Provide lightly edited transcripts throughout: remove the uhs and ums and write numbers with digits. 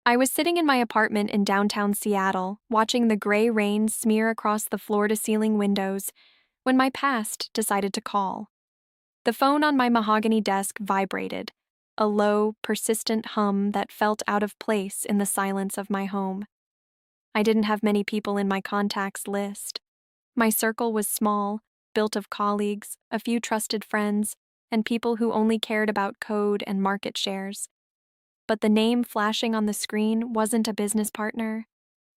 I was sitting in my apartment in downtown Seattle, watching the gray rain smear across the floor-to-ceiling windows, when my past decided to call. The phone on my mahogany desk vibrated, a low, persistent hum that felt out of place in the silence of my home. I didn't have many people in my contacts list. My circle was small, built of colleagues, a few trusted friends, and people who only cared about code and market shares. But the name flashing on the screen wasn't a business partner.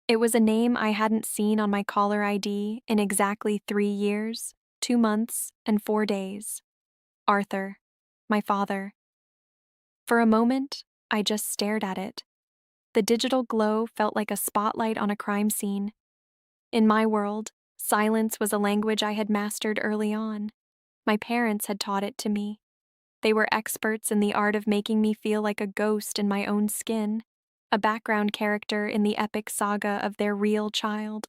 It was a name I hadn't seen on my caller ID in exactly 3 years, 2 months, and 4 days. Arthur, my father. For a moment, I just stared at it. The digital glow felt like a spotlight on a crime scene. In my world, silence was a language I had mastered early on. My parents had taught it to me. They were experts in the art of making me feel like a ghost in my own skin, a background character in the epic saga of their real child.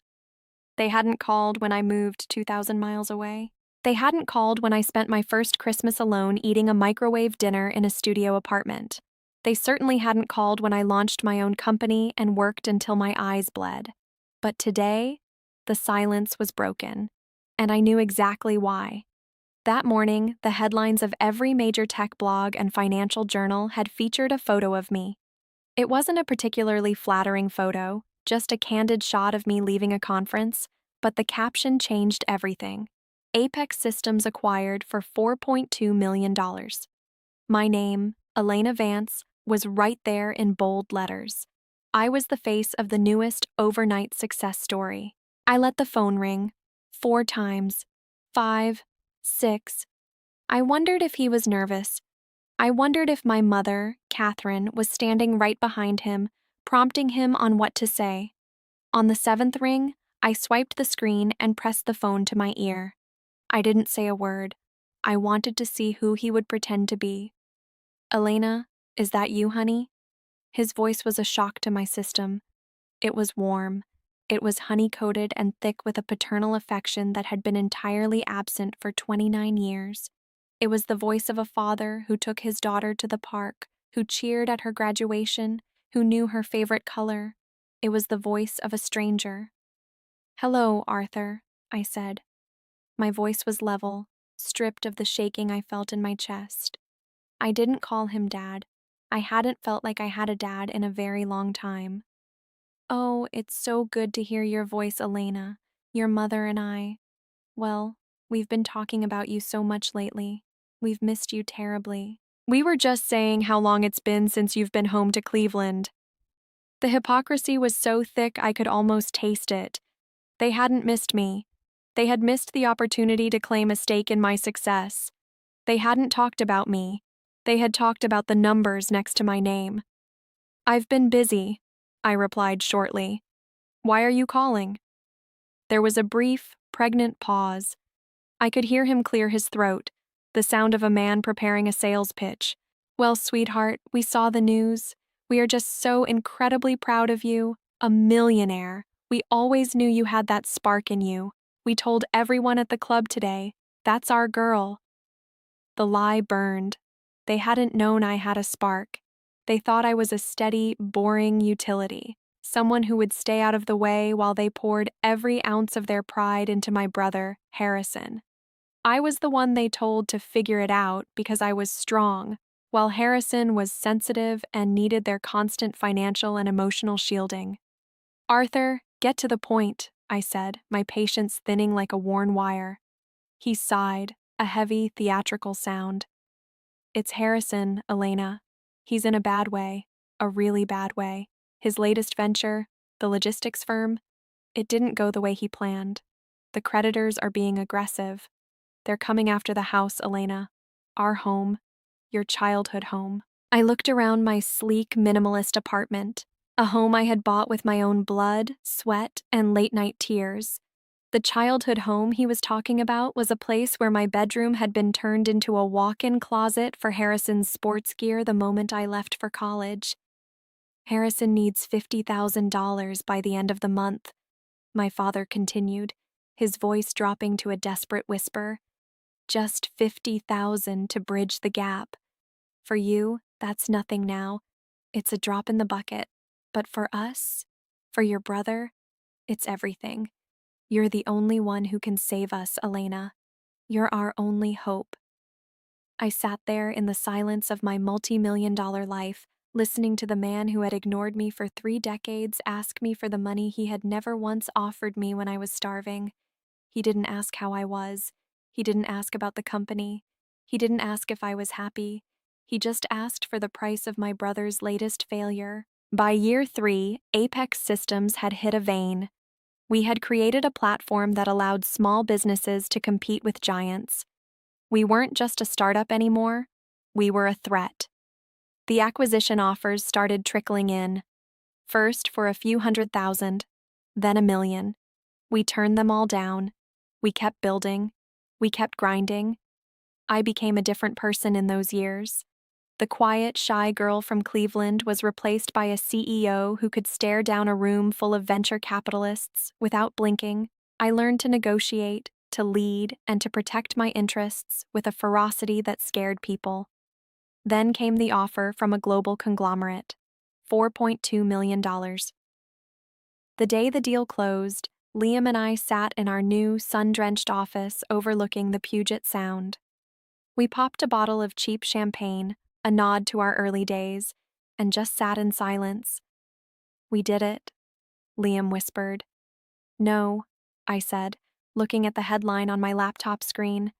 They hadn't called when I moved 2,000 miles away. They hadn't called when I spent my first Christmas alone eating a microwave dinner in a studio apartment. They certainly hadn't called when I launched my own company and worked until my eyes bled. But today, the silence was broken, and I knew exactly why. That morning, the headlines of every major tech blog and financial journal had featured a photo of me. It wasn't a particularly flattering photo, just a candid shot of me leaving a conference, but the caption changed everything. Apex Systems acquired for $4.2 million. My name, Elena Vance, was right there in bold letters. I was the face of the newest overnight success story. I let the phone ring 4 times, 5, 6. I wondered if he was nervous. I wondered if my mother, Catherine, was standing right behind him, prompting him on what to say. On the 7th ring, I swiped the screen and pressed the phone to my ear. I didn't say a word. I wanted to see who he would pretend to be. Elena, is that you, honey? His voice was a shock to my system. It was warm. It was honey-coated and thick with a paternal affection that had been entirely absent for 29 years. It was the voice of a father who took his daughter to the park, who cheered at her graduation, who knew her favorite color. It was the voice of a stranger. "Hello, Arthur," I said. My voice was level, stripped of the shaking I felt in my chest. I didn't call him Dad. I hadn't felt like I had a dad in a very long time. "Oh, it's so good to hear your voice, Elena. Your mother and I, well, we've been talking about you so much lately. We've missed you terribly. We were just saying how long it's been since you've been home to Cleveland." The hypocrisy was so thick I could almost taste it. They hadn't missed me. They had missed the opportunity to claim a stake in my success. They hadn't talked about me. They had talked about the numbers next to my name. "I've been busy," I replied shortly. "Why are you calling?" There was a brief, pregnant pause. I could hear him clear his throat, the sound of a man preparing a sales pitch. "Well, sweetheart, we saw the news. We are just so incredibly proud of you. A millionaire. We always knew you had that spark in you. We told everyone at the club today. That's our girl." The lie burned. They hadn't known I had a spark. They thought I was a steady, boring utility, someone who would stay out of the way while they poured every ounce of their pride into my brother, Harrison. I was the one they told to figure it out because I was strong, while Harrison was sensitive and needed their constant financial and emotional shielding. "Arthur, get to the point," I said, my patience thinning like a worn wire. He sighed, a heavy, theatrical sound. "It's Harrison, Elena. He's in a bad way, a really bad way. His latest venture, the logistics firm, it didn't go the way he planned. The creditors are being aggressive. They're coming after the house, Elena. Our home. Your childhood home." I looked around my sleek, minimalist apartment, a home I had bought with my own blood, sweat, and late-night tears. The childhood home he was talking about was a place where my bedroom had been turned into a walk-in closet for Harrison's sports gear the moment I left for college. "Harrison needs $50,000 by the end of the month," my father continued, his voice dropping to a desperate whisper. "Just 50,000 to bridge the gap. For you, that's nothing now. It's a drop in the bucket. But for us, for your brother, it's everything. You're the only one who can save us, Elena. You're our only hope. I sat there in the silence of my multi-million-dollar life, listening to the man who had ignored me for 3 decades ask me for the money he had never once offered me when I was starving. He didn't ask how I was. He didn't ask about the company. He didn't ask if I was happy. He just asked for the price of my brother's latest failure. By year 3, Apex Systems had hit a vein. We had created a platform that allowed small businesses to compete with giants. We weren't just a startup anymore, we were a threat. The acquisition offers started trickling in, first for a few $100,000, then $1 million. We turned them all down. We kept building. We kept grinding. I became a different person in those years. The quiet, shy girl from Cleveland was replaced by a CEO who could stare down a room full of venture capitalists without blinking. I learned to negotiate, to lead, and to protect my interests with a ferocity that scared people. Then came the offer from a global conglomerate, $4.2 million. The day the deal closed, Liam and I sat in our new, sun-drenched office overlooking the Puget Sound. We popped a bottle of cheap champagne, a nod to our early days, and just sat in silence. "We did it," Liam whispered. "No," I said, looking at the headline on my laptop screen.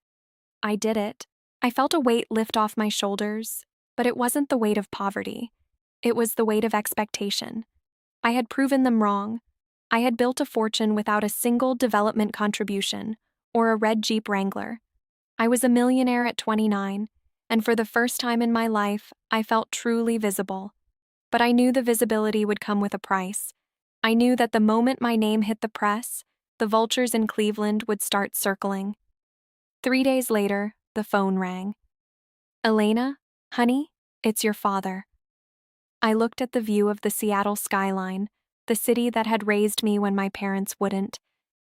"I did it." I felt a weight lift off my shoulders, but it wasn't the weight of poverty. It was the weight of expectation. I had proven them wrong. I had built a fortune without a single development contribution or a red Jeep Wrangler. I was a millionaire at 29, and for the first time in my life, I felt truly visible. But I knew the visibility would come with a price. I knew that the moment my name hit the press, the vultures in Cleveland would start circling. 3 days later, the phone rang. "Elena, honey, it's your father." I looked at the view of the Seattle skyline, the city that had raised me when my parents wouldn't,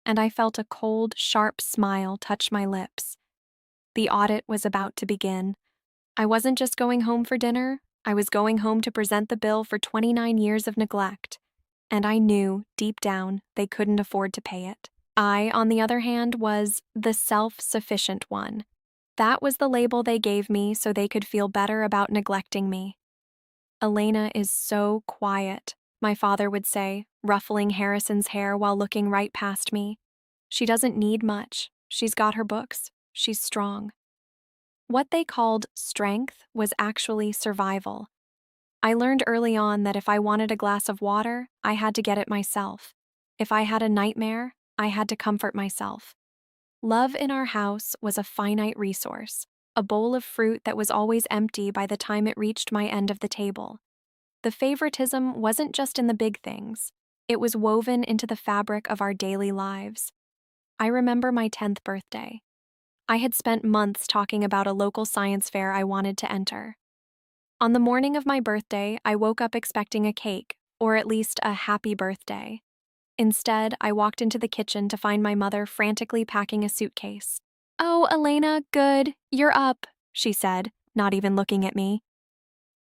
and I felt a cold, sharp smile touch my lips. The audit was about to begin. I wasn't just going home for dinner, I was going home to present the bill for 29 years of neglect. And I knew, deep down, they couldn't afford to pay it. I, on the other hand, was the self-sufficient one. That was the label they gave me so they could feel better about neglecting me. "Elena is so quiet," my father would say, ruffling Harrison's hair while looking right past me. "She doesn't need much. She's got her books. She's strong." What they called strength was actually survival. I learned early on that if I wanted a glass of water, I had to get it myself. If I had a nightmare, I had to comfort myself. Love in our house was a finite resource, a bowl of fruit that was always empty by the time it reached my end of the table. The favoritism wasn't just in the big things. It was woven into the fabric of our daily lives. I remember my 10th birthday. I had spent months talking about a local science fair I wanted to enter. On the morning of my birthday, I woke up expecting a cake, or at least a happy birthday. Instead, I walked into the kitchen to find my mother frantically packing a suitcase. "Oh, Elena, good, you're up," she said, not even looking at me.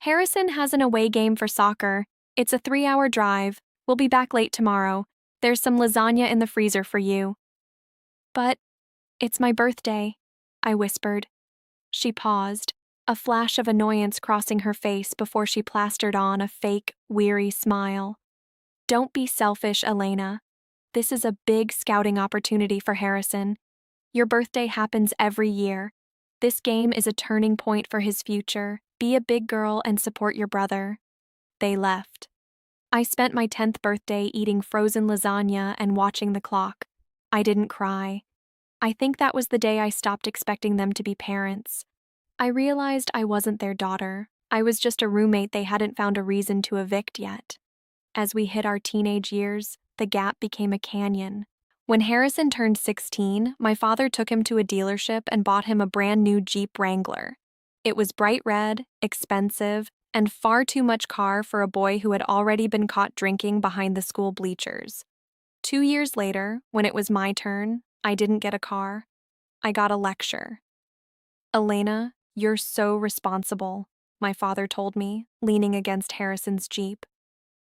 "Harrison has an away game for soccer. It's a 3-hour drive. We'll be back late tomorrow. There's some lasagna in the freezer for you." "But it's my birthday," I whispered. She paused, a flash of annoyance crossing her face before she plastered on a fake, weary smile. "Don't be selfish, Elena. This is a big scouting opportunity for Harrison. Your birthday happens every year. This game is a turning point for his future. Be a big girl and support your brother." They left. I spent my 10th birthday eating frozen lasagna and watching the clock. I didn't cry. I think that was the day I stopped expecting them to be parents. I realized I wasn't their daughter. I was just a roommate they hadn't found a reason to evict yet. As we hit our teenage years, the gap became a canyon. When Harrison turned 16, my father took him to a dealership and bought him a brand new Jeep Wrangler. It was bright red, expensive, and far too much car for a boy who had already been caught drinking behind the school bleachers. 2 years later, when it was my turn, I didn't get a car. I got a lecture. "Elena, you're so responsible," my father told me, leaning against Harrison's Jeep.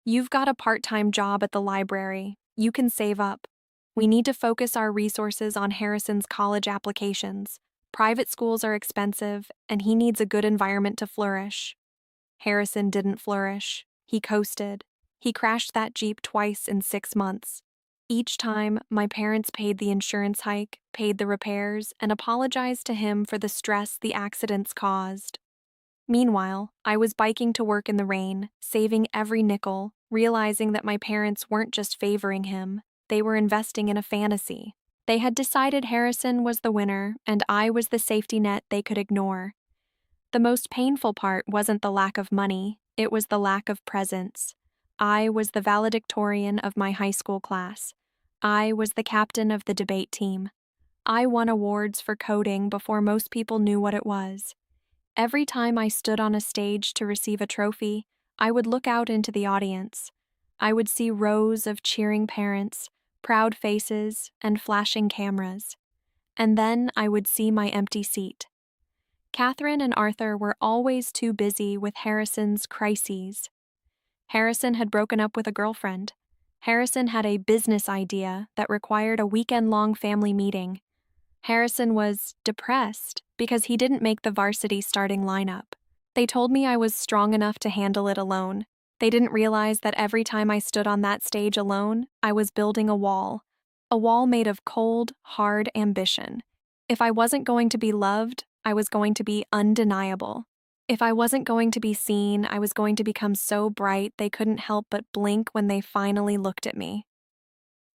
You've got a part-time job at the library. You can save up. We need to focus our resources on Harrison's college applications. Private schools are expensive, and he needs a good environment to flourish. Harrison didn't flourish. He coasted. He crashed that Jeep twice in 6 months. Each time, my parents paid the insurance hike, paid the repairs, and apologized to him for the stress the accidents caused. Meanwhile, I was biking to work in the rain, saving every nickel, realizing that my parents weren't just favoring him, they were investing in a fantasy. They had decided Harrison was the winner, and I was the safety net they could ignore. The most painful part wasn't the lack of money, it was the lack of presence. I was the valedictorian of my high school class. I was the captain of the debate team. I won awards for coding before most people knew what it was. Every time I stood on a stage to receive a trophy, I would look out into the audience. I would see rows of cheering parents, proud faces, and flashing cameras. And then I would see my empty seat. Catherine and Arthur were always too busy with Harrison's crises. Harrison had broken up with a girlfriend. Harrison had a business idea that required a weekend-long family meeting. Harrison was depressed because he didn't make the varsity starting lineup. They told me I was strong enough to handle it alone. They didn't realize that every time I stood on that stage alone, I was building a wall made of cold, hard ambition. If I wasn't going to be loved, I was going to be undeniable. If I wasn't going to be seen, I was going to become so bright they couldn't help but blink when they finally looked at me.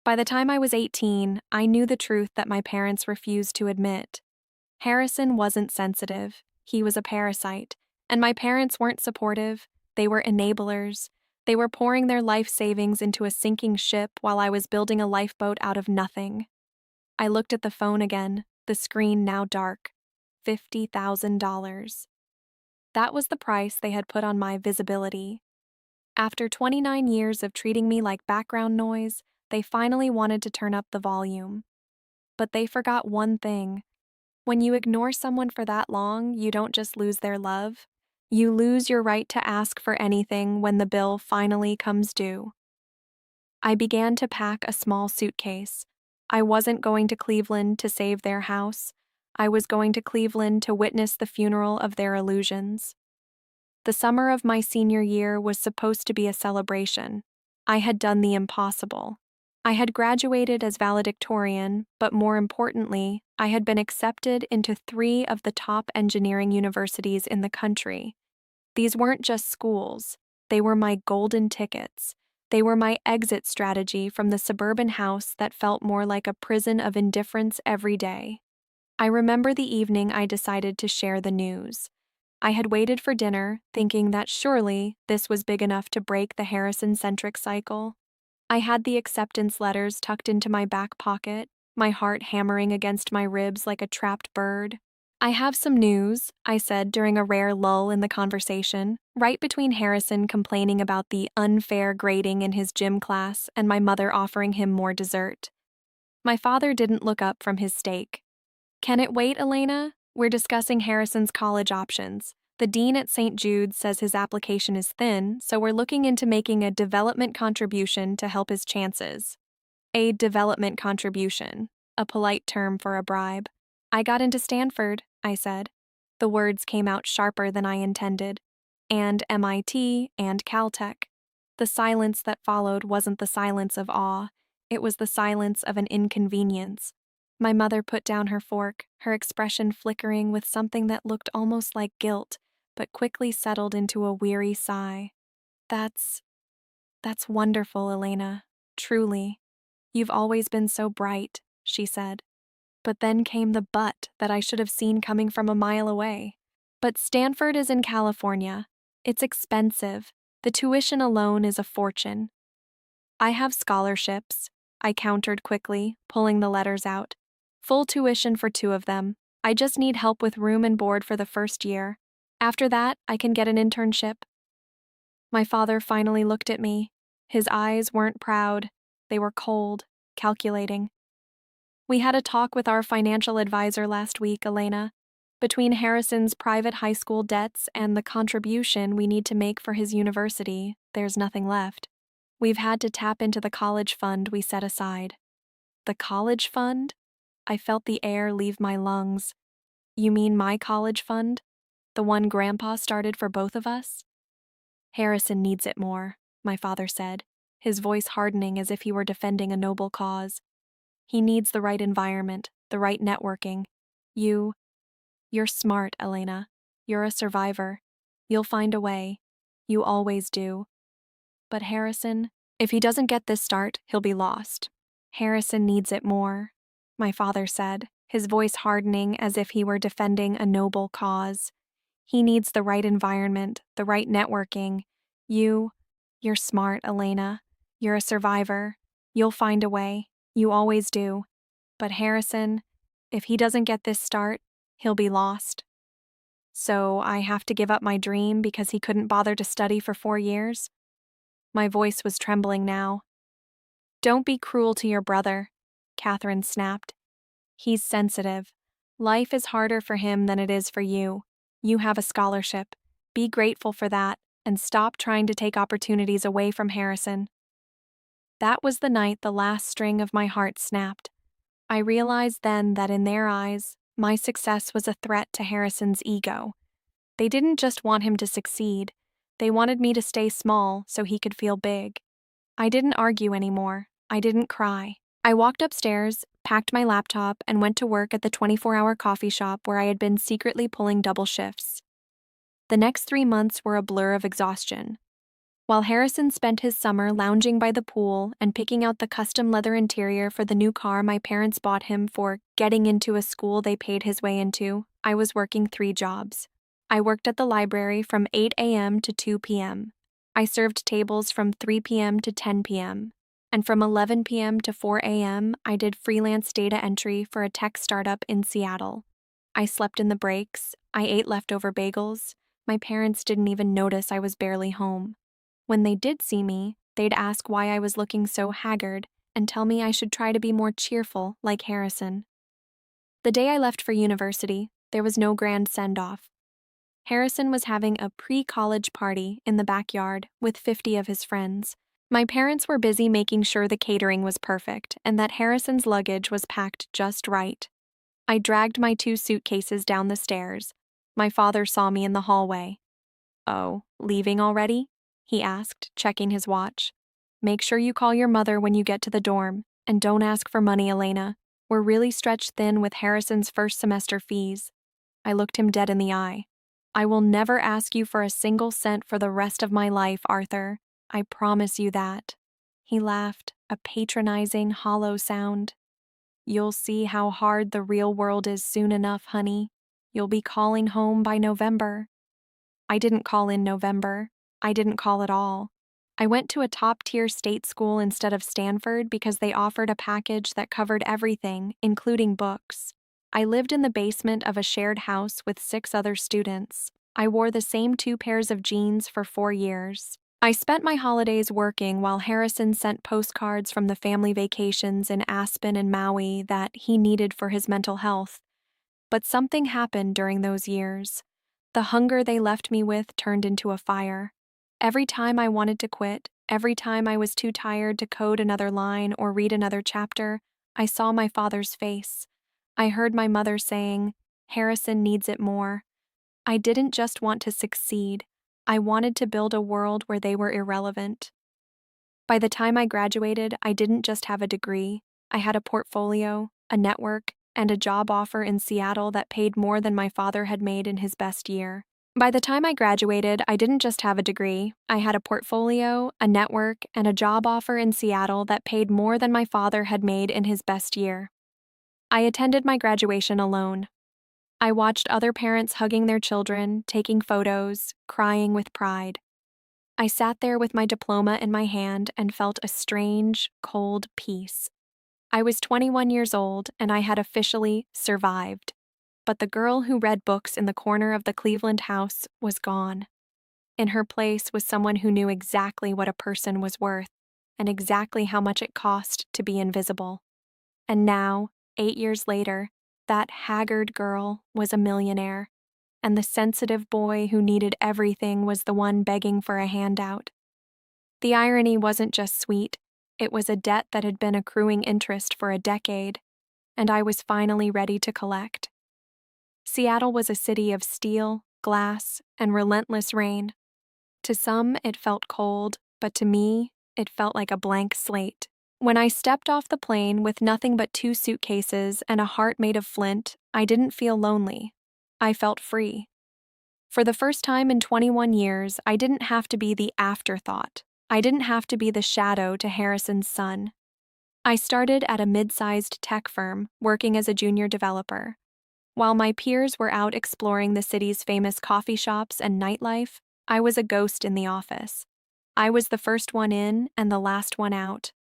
By the time I was 18, I knew the truth that my parents refused to admit. Harrison wasn't sensitive, he was a parasite, and my parents weren't supportive, they were enablers. They were pouring their life savings into a sinking ship while I was building a lifeboat out of nothing. I looked at the phone again, the screen now dark. $50,000. That was the price they had put on my visibility. After 29 years of treating me like background noise, they finally wanted to turn up the volume. But they forgot one thing. When you ignore someone for that long, you don't just lose their love. You lose your right to ask for anything when the bill finally comes due. I began to pack a small suitcase. I wasn't going to Cleveland to save their house. I was going to Cleveland to witness the funeral of their illusions. The summer of my senior year was supposed to be a celebration. I had done the impossible. I had graduated as valedictorian, but more importantly, I had been accepted into 3 of the top engineering universities in the country. These weren't just schools, they were my golden tickets. They were my exit strategy from the suburban house that felt more like a prison of indifference every day. I remember the evening I decided to share the news. I had waited for dinner, thinking that surely this was big enough to break the Harrison-centric cycle. I had the acceptance letters tucked into my back pocket, my heart hammering against my ribs like a trapped bird. "I have some news," I said during a rare lull in the conversation, right between Harrison complaining about the unfair grading in his gym class and my mother offering him more dessert. My father didn't look up from his steak. "Can it wait, Elena? We're discussing Harrison's college options. The dean at St. Jude's says his application is thin, so we're looking into making a development contribution to help his chances." A development contribution, a polite term for a bribe. "I got into Stanford," I said. The words came out sharper than I intended. And MIT and Caltech. The silence that followed wasn't the silence of awe, it was the silence of an inconvenience. My mother put down her fork, her expression flickering with something that looked almost like guilt, but quickly settled into a weary sigh. That's wonderful, Elena. Truly. You've always been so bright," she said. But then came the but that I should have seen coming from a mile away. "But Stanford is in California. It's expensive. The tuition alone is a fortune." "I have scholarships," I countered quickly, pulling the letters out. "Full tuition for 2 of them. I just need help with room and board for the first year. After that, I can get an internship." My father finally looked at me. His eyes weren't proud. They were cold, calculating. "We had a talk with our financial advisor last week, Elena. Between Harrison's private high school debts and the contribution we need to make for his university, there's nothing left. We've had to tap into the college fund we set aside. The college fund? I felt the air leave my lungs. You mean my college fund? The one Grandpa started for both of us? Harrison needs it more, my father said, his voice hardening as if he were defending a noble cause. He needs the right environment, the right networking. You're smart, Elena. You're a survivor. You'll find a way. You always do. But Harrison, if he doesn't get this start, he'll be lost. Harrison needs it more, my father said, his voice hardening as if he were defending a noble cause. He needs the right environment, the right networking. You're smart, Elena. You're a survivor. You'll find a way. You always do. But Harrison, if he doesn't get this start, he'll be lost. So I have to give up my dream because he couldn't bother to study for 4 years? My voice was trembling now. Don't be cruel to your brother, Catherine snapped. He's sensitive. Life is harder for him than it is for you. You have a scholarship. Be grateful for that, and stop trying to take opportunities away from Harrison. That was the night the last string of my heart snapped. I realized then that in their eyes, my success was a threat to Harrison's ego. They didn't just want him to succeed. They wanted me to stay small so he could feel big. I didn't argue anymore. I didn't cry. I walked upstairs, packed my laptop, and went to work at the 24-hour coffee shop where I had been secretly pulling double shifts. The next 3 months were a blur of exhaustion. While Harrison spent his summer lounging by the pool and picking out the custom leather interior for the new car my parents bought him for getting into a school they paid his way into, I was working 3 jobs. I worked at the library from 8 a.m. to 2 p.m. I served tables from 3 p.m. to 10 p.m. And from 11 p.m. to 4 a.m., I did freelance data entry for a tech startup in Seattle. I slept in the breaks. I ate leftover bagels. My parents didn't even notice I was barely home. When they did see me, they'd ask why I was looking so haggard and tell me I should try to be more cheerful like Harrison. The day I left for university, there was no grand send-off. Harrison was having a pre-college party in the backyard with 50 of his friends. My parents were busy making sure the catering was perfect and that Harrison's luggage was packed just right. I dragged my 2 suitcases down the stairs. My father saw me in the hallway. "Oh, leaving already?" he asked, checking his watch. "Make sure you call your mother when you get to the dorm, and don't ask for money, Elena. We're really stretched thin with Harrison's first semester fees." I looked him dead in the eye. "I will never ask you for a single cent for the rest of my life, Arthur. I promise you that." He laughed, a patronizing, hollow sound. "You'll see how hard the real world is soon enough, honey. You'll be calling home by November." I didn't call in November. I didn't call at all. I went to a top-tier state school instead of Stanford because they offered a package that covered everything, including books. I lived in the basement of a shared house with 6 other students. I wore the same 2 pairs of jeans for 4 years. I spent my holidays working while Harrison sent postcards from the family vacations in Aspen and Maui that he needed for his mental health. But something happened during those years. The hunger they left me with turned into a fire. Every time I wanted to quit, every time I was too tired to code another line or read another chapter, I saw my father's face. I heard my mother saying, "Harrison needs it more." I didn't just want to succeed. I wanted to build a world where they were irrelevant. By the time I graduated, I didn't just have a degree. I had a portfolio, a network, and a job offer in Seattle that paid more than my father had made in his best year. By the time I graduated, I didn't just have a degree. I had a portfolio, a network, and a job offer in Seattle that paid more than my father had made in his best year. I attended my graduation alone. I watched other parents hugging their children, taking photos, crying with pride. I sat there with my diploma in my hand and felt a strange, cold peace. I was 21 years old and I had officially survived. But the girl who read books in the corner of the Cleveland house was gone. In her place was someone who knew exactly what a person was worth and exactly how much it cost to be invisible. And now, 8 years later, that haggard girl was a millionaire, and the sensitive boy who needed everything was the one begging for a handout. The irony wasn't just sweet, it was a debt that had been accruing interest for a decade, and I was finally ready to collect. Seattle was a city of steel, glass, and relentless rain. To some, it felt cold, but to me, it felt like a blank slate. When I stepped off the plane with nothing but 2 suitcases and a heart made of flint, I didn't feel lonely. I felt free. For the first time in 21 years, I didn't have to be the afterthought. I didn't have to be the shadow to Harrison's son. I started at a mid-sized tech firm, working as a junior developer. While my peers were out exploring the city's famous coffee shops and nightlife, I was a ghost in the office. I was the first one in and the last one out.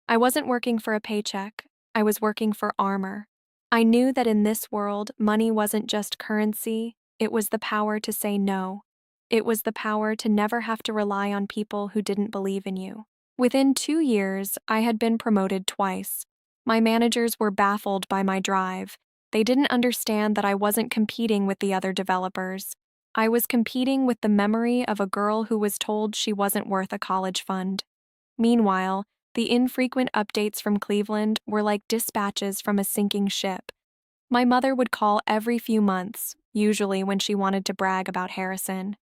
I wasn't working for a paycheck, I was working for armor. I knew that in this world, money wasn't just currency, it was the power to say no. It was the power to never have to rely on people who didn't believe in you. Within 2 years, I had been promoted twice. My managers were baffled by my drive. They didn't understand that I wasn't competing with the other developers. I was competing with the memory of a girl who was told she wasn't worth a college fund. Meanwhile, the infrequent updates from Cleveland were like dispatches from a sinking ship. My mother would call every few months, usually when she wanted to brag about Harrison.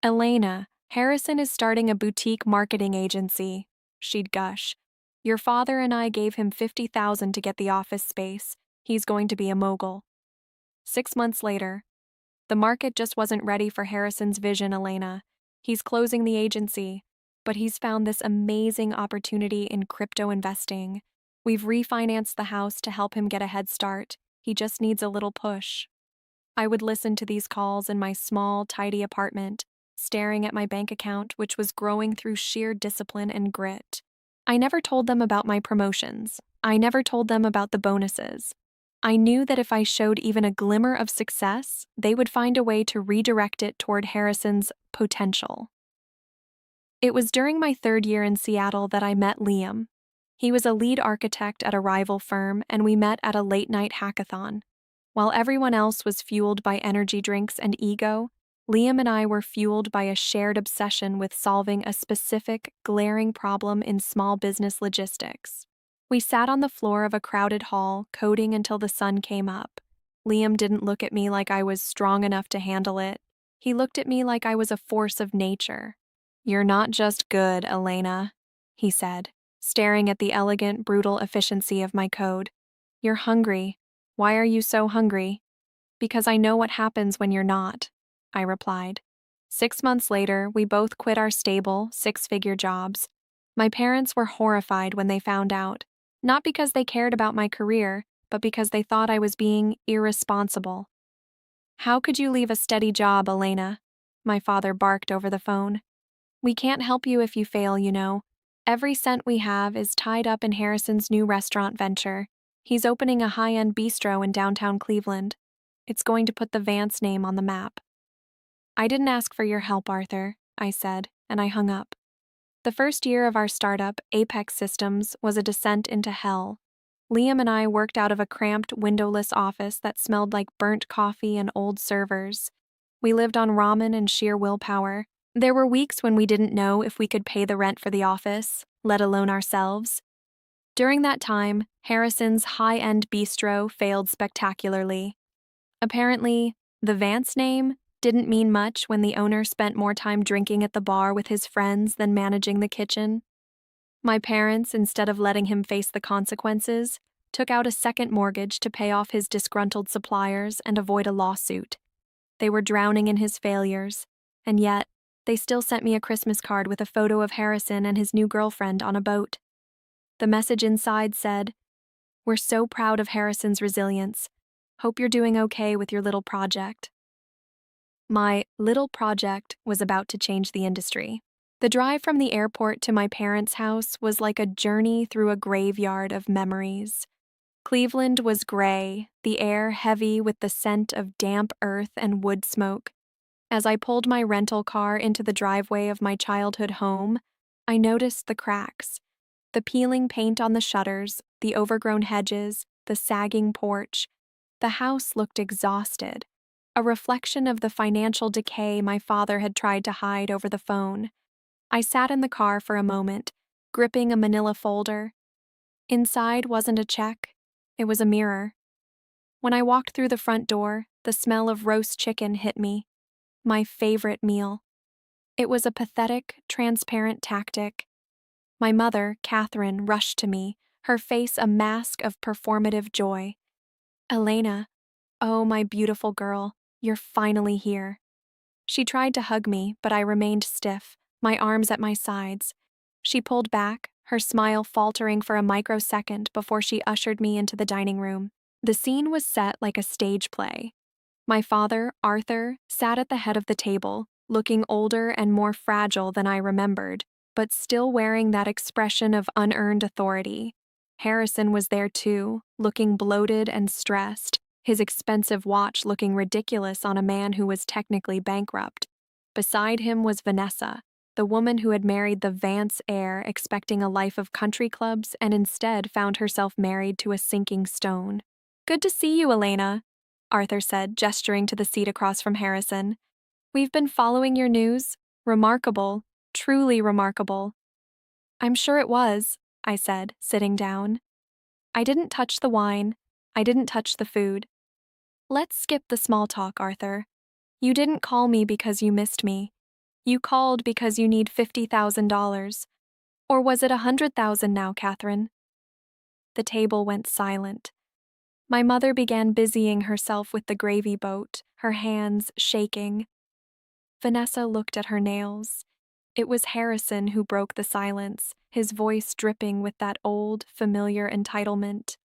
"Elena, Harrison is starting a boutique marketing agency," she'd gush. "Your father and I gave him $50,000 to get the office space. He's going to be a mogul." 6 months later, "The market just wasn't ready for Harrison's vision, Elena. He's closing the agency, but he's found this amazing opportunity in crypto investing. We've refinanced the house to help him get a head start. He just needs a little push." I would listen to these calls in my small, tidy apartment, staring at my bank account, which was growing through sheer discipline and grit. I never told them about my promotions. I never told them about the bonuses. I knew that if I showed even a glimmer of success, they would find a way to redirect it toward Harrison's potential. It was during my 3rd year in Seattle that I met Liam. He was a lead architect at a rival firm, and we met at a late-night hackathon. While everyone else was fueled by energy drinks and ego, Liam and I were fueled by a shared obsession with solving a specific, glaring problem in small business logistics. We sat on the floor of a crowded hall, coding until the sun came up. Liam didn't look at me like I was strong enough to handle it. He looked at me like I was a force of nature. "You're not just good, Elena," he said, staring at the elegant, brutal efficiency of my code. "You're hungry. Why are you so hungry?" "Because I know what happens when you're not," I replied. 6 months later, we both quit our stable, 6-figure jobs. My parents were horrified when they found out, not because they cared about my career, but because they thought I was being irresponsible. "How could you leave a steady job, Elena?" my father barked over the phone. "We can't help you if you fail, you know. Every cent we have is tied up in Harrison's new restaurant venture. He's opening a high-end bistro in downtown Cleveland. It's going to put the Vance name on the map." "I didn't ask for your help, Arthur," I said, and I hung up. The first year of our startup, Apex Systems, was a descent into hell. Liam and I worked out of a cramped, windowless office that smelled like burnt coffee and old servers. We lived on ramen and sheer willpower. There were weeks when we didn't know if we could pay the rent for the office, let alone ourselves. During that time, Harrison's high-end bistro failed spectacularly. Apparently, the Vance name didn't mean much when the owner spent more time drinking at the bar with his friends than managing the kitchen. My parents, instead of letting him face the consequences, took out a second mortgage to pay off his disgruntled suppliers and avoid a lawsuit. They were drowning in his failures, and yet, they still sent me a Christmas card with a photo of Harrison and his new girlfriend on a boat. The message inside said, "We're so proud of Harrison's resilience. Hope you're doing okay with your little project." My little project was about to change the industry. The drive from the airport to my parents' house was like a journey through a graveyard of memories. Cleveland was gray, the air heavy with the scent of damp earth and wood smoke. As I pulled my rental car into the driveway of my childhood home, I noticed the cracks. The peeling paint on the shutters, the overgrown hedges, the sagging porch. The house looked exhausted, a reflection of the financial decay my father had tried to hide over the phone. I sat in the car for a moment, gripping a manila folder. Inside wasn't a check, it was a mirror. When I walked through the front door, the smell of roast chicken hit me. My favorite meal. It was a pathetic, transparent tactic. My mother, Catherine, rushed to me, her face a mask of performative joy. Elena, oh, my beautiful girl, you're finally here. She tried to hug me, but I remained stiff, my arms at my sides. She pulled back, her smile faltering for a microsecond before she ushered me into the dining room. The scene was set like a stage play. My father, Arthur, sat at the head of the table, looking older and more fragile than I remembered, but still wearing that expression of unearned authority. Harrison was there too, looking bloated and stressed, his expensive watch looking ridiculous on a man who was technically bankrupt. Beside him was Vanessa, the woman who had married the Vance heir expecting a life of country clubs and instead found herself married to a sinking stone. "Good to see you, Elena," Arthur said, gesturing to the seat across from Harrison. "We've been following your news. Remarkable, truly remarkable." "I'm sure it was," I said, sitting down. I didn't touch the wine. I didn't touch the food. "Let's skip the small talk, Arthur. You didn't call me because you missed me. You called because you need $50,000. Or was it 100,000 now, Catherine?" The table went silent. My mother began busying herself with the gravy boat, her hands shaking. Vanessa looked at her nails. It was Harrison who broke the silence, his voice dripping with that old, familiar entitlement.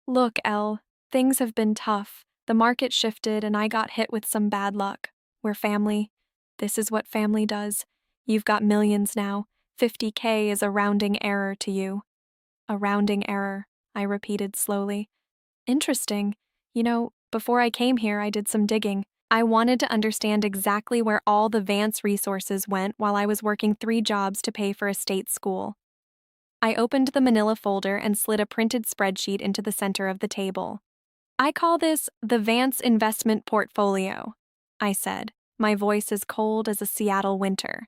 "Look, Elle, things have been tough. The market shifted and I got hit with some bad luck. We're family. This is what family does. You've got millions now. 50K is a rounding error to you." "A rounding error," I repeated slowly. "Interesting. You know, before I came here, I did some digging. I wanted to understand exactly where all the Vance resources went while I was working 3 jobs to pay for a state school." I opened the manila folder and slid a printed spreadsheet into the center of the table. "I call this the Vance Investment Portfolio," I said, my voice as cold as a Seattle winter.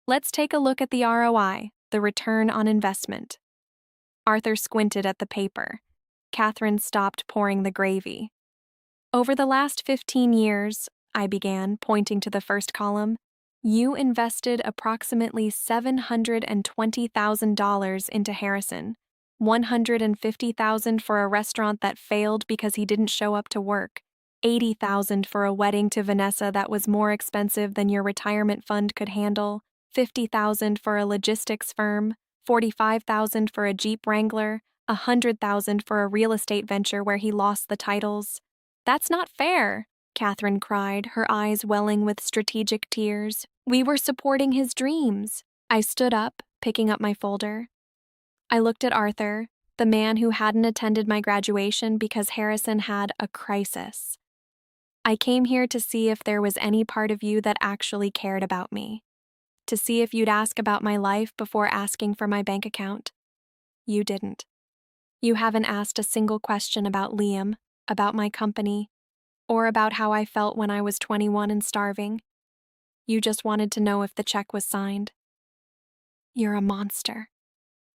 "Let's take a look at the ROI, the return on investment." Arthur squinted at the paper. Catherine stopped pouring the gravy. "Over the last 15 years," I began, pointing to the first column, "you invested approximately $720,000 into Harrison, $150,000 for a restaurant that failed because he didn't show up to work, $80,000 for a wedding to Vanessa that was more expensive than your retirement fund could handle, $50,000 for a logistics firm, $45,000 for a Jeep Wrangler, $100,000 for a real estate venture where he lost the titles." "That's not fair," Catherine cried, her eyes welling with strategic tears. "We were supporting his dreams." I stood up, picking up my folder. I looked at Arthur, the man who hadn't attended my graduation because Harrison had a crisis. "I came here to see if there was any part of you that actually cared about me. To see if you'd ask about my life before asking for my bank account. You didn't. You haven't asked a single question about Liam, about my company, or about how I felt when I was 21 and starving. You just wanted to know if the check was signed." "You're a monster,"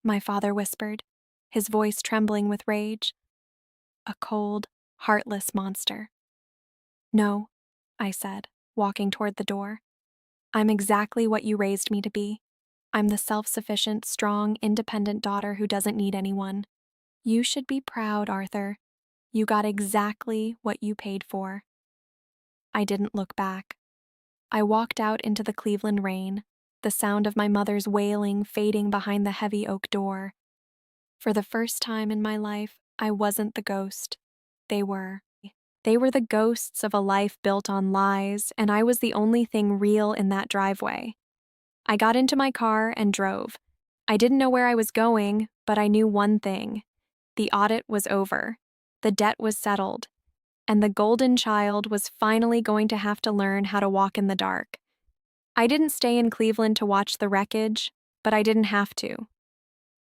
my father whispered, his voice trembling with rage. "A cold, heartless monster." "No," I said, walking toward the door. "I'm exactly what you raised me to be. I'm the self-sufficient, strong, independent daughter who doesn't need anyone. You should be proud, Arthur. You got exactly what you paid for." I didn't look back. I walked out into the Cleveland rain, the sound of my mother's wailing fading behind the heavy oak door. For the first time in my life, I wasn't the ghost. They were. They were the ghosts of a life built on lies, and I was the only thing real in that driveway. I got into my car and drove. I didn't know where I was going, but I knew one thing. The audit was over. The debt was settled. And the golden child was finally going to have to learn how to walk in the dark. I didn't stay in Cleveland to watch the wreckage, but I didn't have to.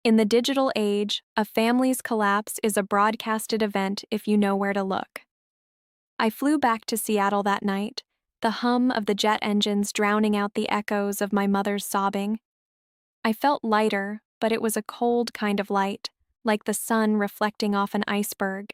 In the digital age, a family's collapse is a broadcasted event if you know where to look. I flew back to Seattle that night, the hum of the jet engines drowning out the echoes of my mother's sobbing. I felt lighter, but it was a cold kind of light, like the sun reflecting off an iceberg.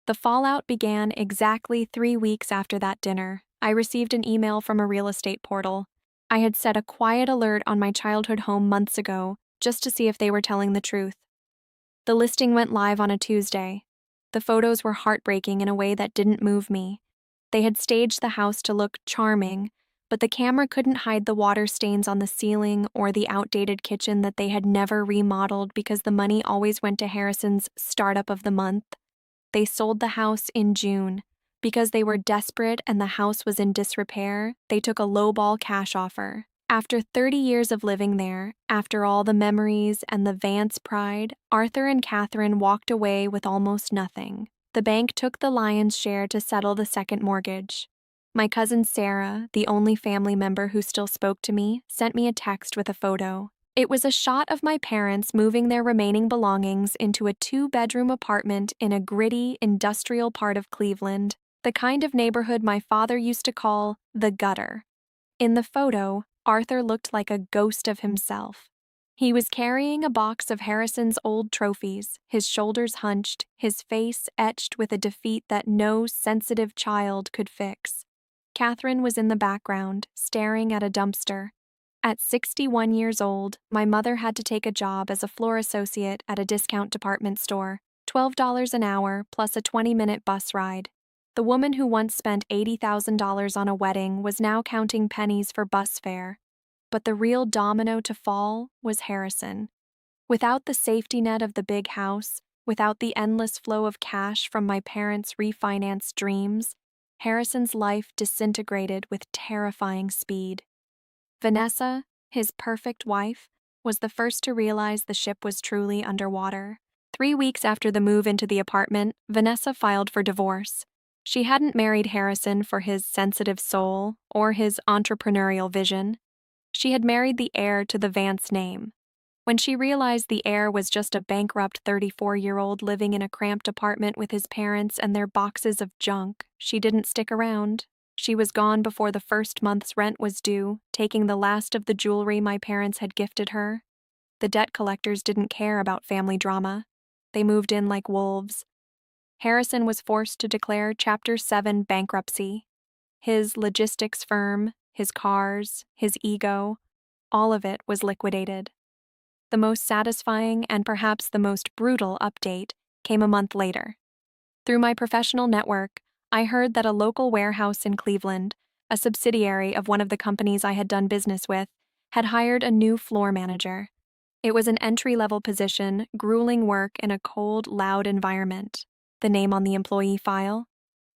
The fallout began exactly 3 weeks after that dinner. I received an email from a real estate portal. I had set a quiet alert on my childhood home months ago, just to see if they were telling the truth. The listing went live on a Tuesday. The photos were heartbreaking in a way that didn't move me. They had staged the house to look charming, but the camera couldn't hide the water stains on the ceiling or the outdated kitchen that they had never remodeled because the money always went to Harrison's startup of the month. They sold the house in June. Because they were desperate and the house was in disrepair, they took a lowball cash offer. After 30 years of living there, after all the memories and the Vance pride, Arthur and Catherine walked away with almost nothing. The bank took the lion's share to settle the second mortgage. My cousin Sarah, the only family member who still spoke to me, sent me a text with a photo. It was a shot of my parents moving their remaining belongings into a 2-bedroom apartment in a gritty, industrial part of Cleveland, the kind of neighborhood my father used to call the gutter. In the photo, Arthur looked like a ghost of himself. He was carrying a box of Harrison's old trophies, his shoulders hunched, his face etched with a defeat that no sensitive child could fix. Catherine was in the background, staring at a dumpster. At 61 years old, my mother had to take a job as a floor associate at a discount department store, $12 an hour plus a 20-minute bus ride. The woman who once spent $80,000 on a wedding was now counting pennies for bus fare. But the real domino to fall was Harrison. Without the safety net of the big house, without the endless flow of cash from my parents' refinanced dreams, Harrison's life disintegrated with terrifying speed. Vanessa, his perfect wife, was the first to realize the ship was truly underwater. 3 weeks after the move into the apartment, Vanessa filed for divorce. She hadn't married Harrison for his sensitive soul or his entrepreneurial vision. She had married the heir to the Vance name. When she realized the heir was just a bankrupt 34-year-old living in a cramped apartment with his parents and their boxes of junk, she didn't stick around. She was gone before the first month's rent was due, taking the last of the jewelry my parents had gifted her. The debt collectors didn't care about family drama. They moved in like wolves. Harrison was forced to declare Chapter 7 bankruptcy. His logistics firm, his cars, his ego, all of it was liquidated. The most satisfying and perhaps the most brutal update came a month later. Through my professional network, I heard that a local warehouse in Cleveland, a subsidiary of one of the companies I had done business with, had hired a new floor manager. It was an entry-level position, grueling work in a cold, loud environment. The name on the employee file?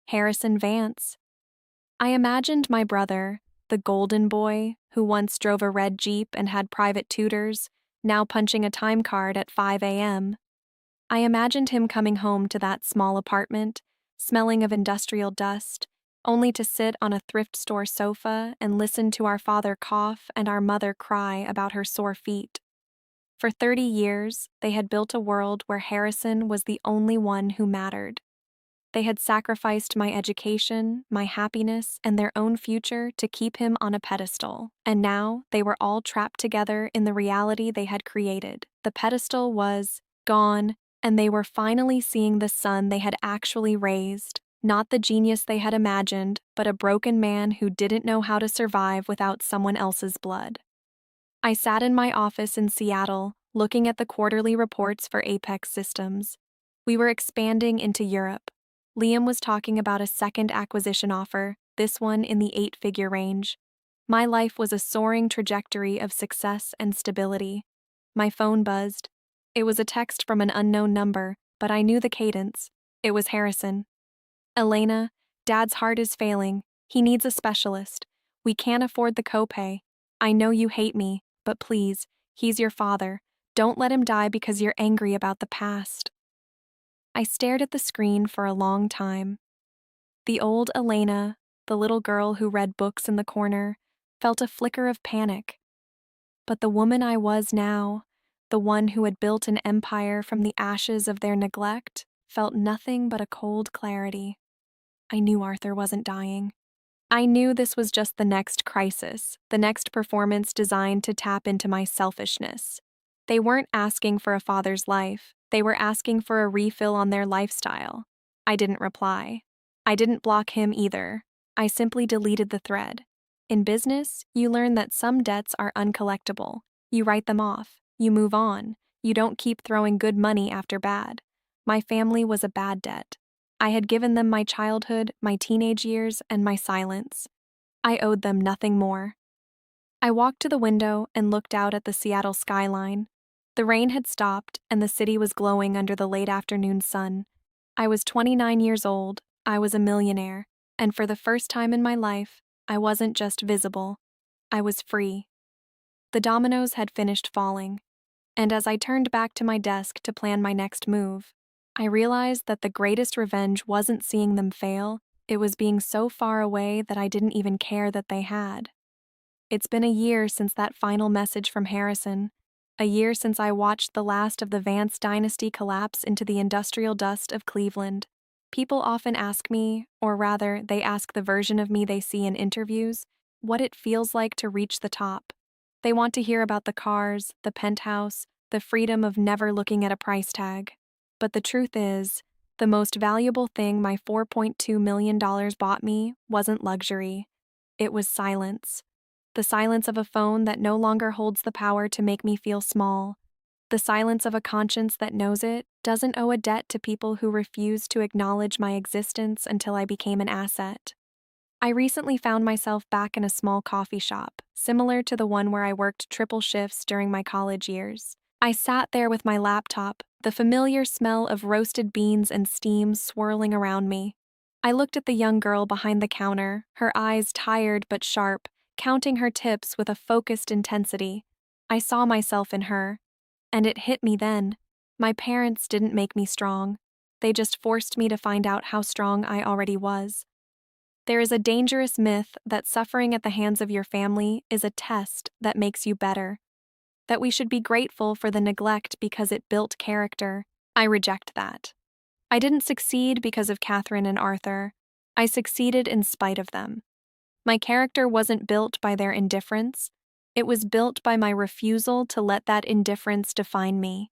Harrison Vance. I imagined my brother, the golden boy who once drove a red Jeep and had private tutors, now punching a time card at 5 a.m. I imagined him coming home to that small apartment, smelling of industrial dust, only to sit on a thrift store sofa and listen to our father cough and our mother cry about her sore feet. For 30 years, they had built a world where Harrison was the only one who mattered. They had sacrificed my education, my happiness, and their own future to keep him on a pedestal, and now they were all trapped together in the reality they had created. The pedestal was gone, and they were finally seeing the son they had actually raised, not the genius they had imagined, but a broken man who didn't know how to survive without someone else's blood. I sat in my office in Seattle, looking at the quarterly reports for Apex Systems. We were expanding into Europe. Liam was talking about a second acquisition offer, this one in the 8-figure range. My life was a soaring trajectory of success and stability. My phone buzzed. It was a text from an unknown number, but I knew the cadence. It was Harrison. Elena, Dad's heart is failing. He needs a specialist. We can't afford the copay. I know you hate me, but please, he's your father. Don't let him die because you're angry about the past. I stared at the screen for a long time. The old Elena, the little girl who read books in the corner, felt a flicker of panic. But the woman I was now, the one who had built an empire from the ashes of their neglect, felt nothing but a cold clarity. I knew Arthur wasn't dying. I knew this was just the next crisis, the next performance designed to tap into my selfishness. They weren't asking for a father's life, they were asking for a refill on their lifestyle. I didn't reply. I didn't block him either. I simply deleted the thread. In business, you learn that some debts are uncollectible. You write them off, you move on, you don't keep throwing good money after bad. My family was a bad debt. I had given them my childhood, my teenage years, and my silence. I owed them nothing more. I walked to the window and looked out at the Seattle skyline. The rain had stopped, and the city was glowing under the late afternoon sun. I was 29 years old, I was a millionaire, and for the first time in my life, I wasn't just visible, I was free. The dominoes had finished falling, and as I turned back to my desk to plan my next move, I realized that the greatest revenge wasn't seeing them fail, it was being so far away that I didn't even care that they had. It's been a year since that final message from Harrison, a year since I watched the last of the Vance dynasty collapse into the industrial dust of Cleveland. People often ask me, or rather, they ask the version of me they see in interviews, what it feels like to reach the top. They want to hear about the cars, the penthouse, the freedom of never looking at a price tag. But the truth is, the most valuable thing my $4.2 million bought me wasn't luxury. It was silence. The silence of a phone that no longer holds the power to make me feel small. The silence of a conscience that knows it doesn't owe a debt to people who refused to acknowledge my existence until I became an asset. I recently found myself back in a small coffee shop, similar to the one where I worked triple shifts during my college years. I sat there with my laptop, the familiar smell of roasted beans and steam swirling around me. I looked at the young girl behind the counter, her eyes tired but sharp, counting her tips with a focused intensity. I saw myself in her. And it hit me then. My parents didn't make me strong. They just forced me to find out how strong I already was. There is a dangerous myth that suffering at the hands of your family is a test that makes you better. That we should be grateful for the neglect because it built character. I reject that. I didn't succeed because of Catherine and Arthur. I succeeded in spite of them. My character wasn't built by their indifference. It was built by my refusal to let that indifference define me.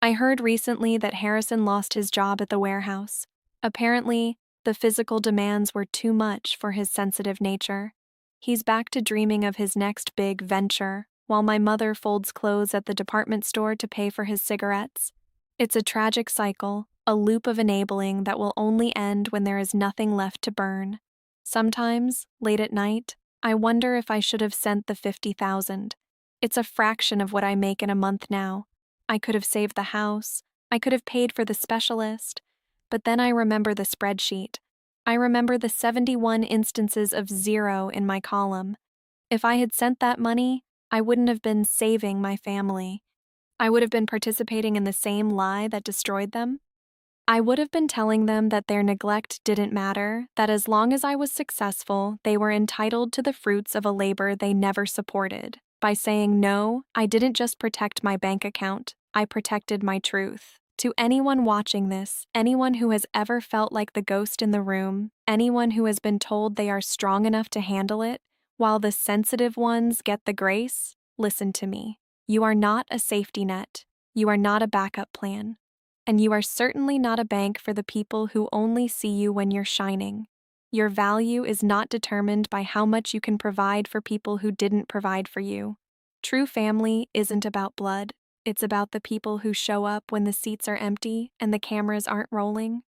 I heard recently that Harrison lost his job at the warehouse. Apparently, the physical demands were too much for his sensitive nature. He's back to dreaming of his next big venture, while my mother folds clothes at the department store to pay for his cigarettes. It's a tragic cycle, a loop of enabling that will only end when there is nothing left to burn. Sometimes, late at night, I wonder if I should have sent the $50,000. It's a fraction of what I make in a month now. I could have saved the house. I could have paid for the specialist. But then I remember the spreadsheet. I remember the 71 instances of zero in my column. If I had sent that money, I wouldn't have been saving my family. I would have been participating in the same lie that destroyed them. I would have been telling them that their neglect didn't matter, that as long as I was successful, they were entitled to the fruits of a labor they never supported. By saying no, I didn't just protect my bank account, I protected my truth. To anyone watching this, anyone who has ever felt like the ghost in the room, anyone who has been told they are strong enough to handle it, while the sensitive ones get the grace, listen to me. You are not a safety net. You are not a backup plan. And you are certainly not a bank for the people who only see you when you're shining. Your value is not determined by how much you can provide for people who didn't provide for you. True family isn't about blood. It's about the people who show up when the seats are empty and the cameras aren't rolling.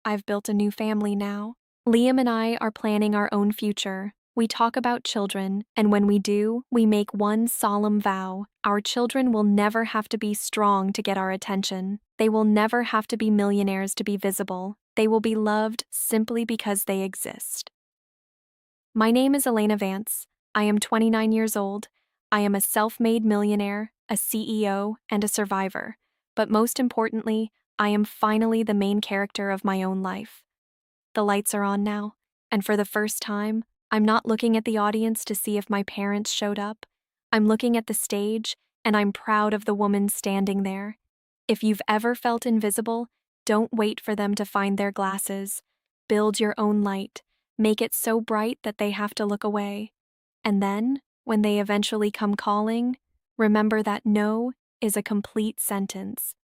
I've built a new family now. Liam and I are planning our own future. We talk about children, and when we do, we make one solemn vow. Our children will never have to be strong to get our attention. They will never have to be millionaires to be visible. They will be loved simply because they exist. My name is Elena Vance. I am 29 years old. I am a self-made millionaire, a CEO, and a survivor. But most importantly, I am finally the main character of my own life. The lights are on now, and for the first time, I'm not looking at the audience to see if my parents showed up. I'm looking at the stage, and I'm proud of the woman standing there. If you've ever felt invisible, don't wait for them to find their glasses. Build your own light. Make it so bright that they have to look away. And then, when they eventually come calling, remember that no is a complete sentence.